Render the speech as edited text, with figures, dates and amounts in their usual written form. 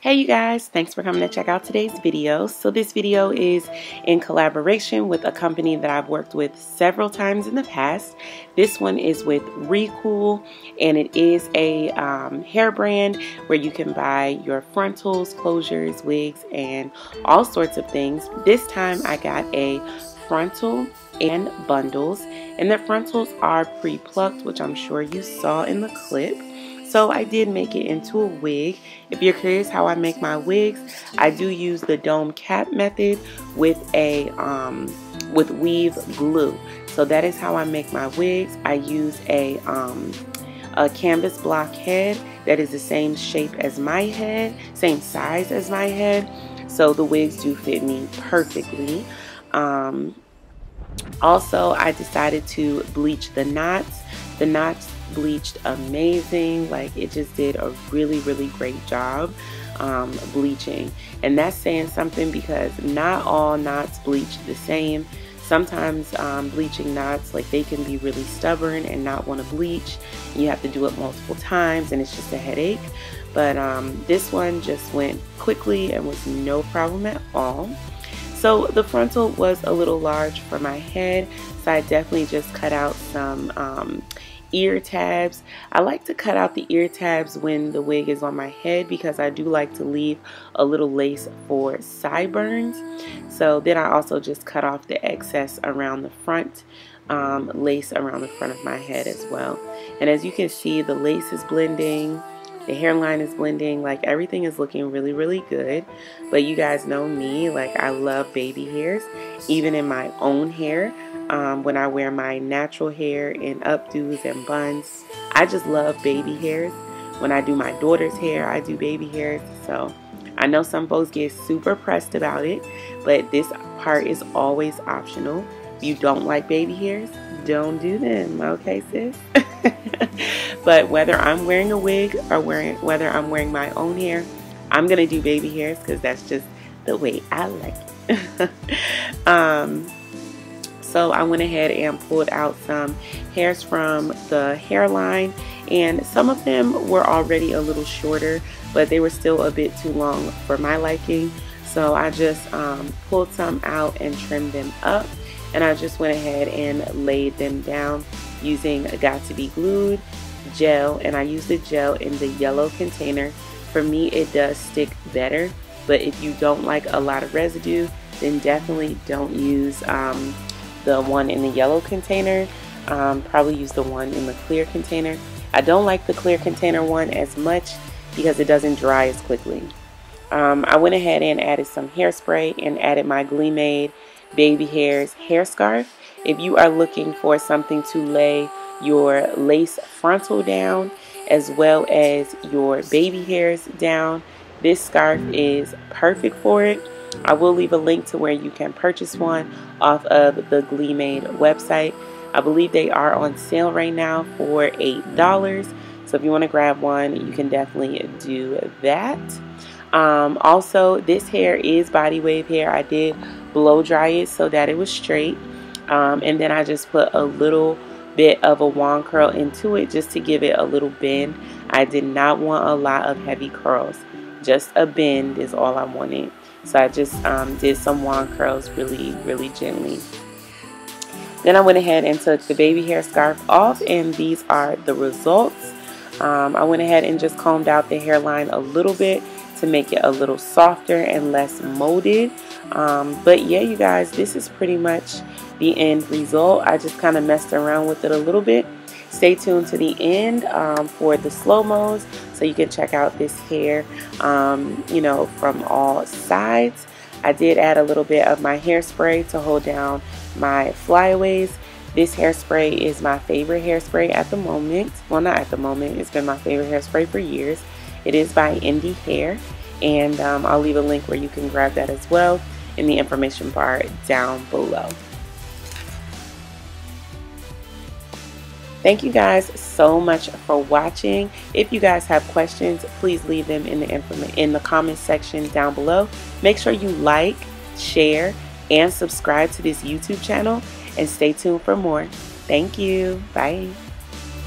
Hey you guys, thanks for coming to check out today's video. So this video is in collaboration with a company that I've worked with several times in the past. This one is with Recool, and it is a hair brand where you can buy your frontals, closures, wigs, and all sorts of things. This time I got a frontal and bundles, and the frontals are pre-plucked, which I'm sure you saw in the clip. So I did make it into a wig. If you're curious how I make my wigs, I do use the dome cap method with a with weave glue. So that is how I make my wigs. I use a canvas block head that is the same shape as my head, same size as my head. So the wigs do fit me perfectly. Also, I decided to bleach the knots. The knots bleached amazing. Like, it just did a really great job bleaching, and that's saying something because not all knots bleach the same. Sometimes bleaching knots, like, they can be really stubborn and not want to bleach. You have to do it multiple times and it's just a headache. But this one just went quickly and was no problem at all. So the frontal was a little large for my head, so I definitely just cut out some ear tabs. I like to cut out the ear tabs when the wig is on my head because I do like to leave a little lace for sideburns. So then I also just cut off the excess around the front, lace around the front of my head as well. And as you can see, the lace is blending. The hairline is blending, like everything is looking really good. But you guys know me, like I love baby hairs, even in my own hair. When I wear my natural hair in updos and buns, I just love baby hairs. When I do my daughter's hair, I do baby hairs. So I know some folks get super pressed about it, but this part is always optional. If you don't like baby hairs, don't do them, okay sis? But whether I'm wearing a wig or whether I'm wearing my own hair, I'm gonna do baby hairs because that's just the way I like it. So I went ahead and pulled out some hairs from the hairline, and some of them were already a little shorter, but they were still a bit too long for my liking. So I just pulled some out and trimmed them up, and I just went ahead and laid them down using Got to Be Glued gel, and I used the gel in the yellow container. For me, it does stick better, but if you don't like a lot of residue, then definitely don't use the one in the yellow container. Probably use the one in the clear container. I don't like the clear container one as much because it doesn't dry as quickly. I went ahead and added some hairspray and added my Glee Made Baby Hairs hair scarf. If you are looking for something to lay your lace frontal down as well as your baby hairs down, this scarf is perfect for it. I will leave a link to where you can purchase one off of the Glee Made website. I believe they are on sale right now for $8. So if you want to grab one, you can definitely do that. Also, this hair is body wave hair. I did blow dry it so that it was straight. And then I just put a little bit of a wand curl into it just to give it a little bend. I did not want a lot of heavy curls. Just a bend is all I wanted. So I just did some wand curls really gently. Then I went ahead and took the baby hair scarf off, and these are the results. I went ahead and just combed out the hairline a little bit to make it a little softer and less molded. But yeah, you guys, this is pretty much the end result. I just kind of messed around with it a little bit. Stay tuned to the end for the slow-mos so you can check out this hair, you know, from all sides. I did add a little bit of my hairspray to hold down my flyaways. This hairspray is my favorite hairspray at the moment. Well, not at the moment. It's been my favorite hairspray for years. It is by Indie Hair, and I'll leave a link where you can grab that as well in the information bar down below. Thank you guys so much for watching. If you guys have questions, please leave them in the comment section down below. Make sure you like, share, and subscribe to this YouTube channel, and stay tuned for more. Thank you. Bye.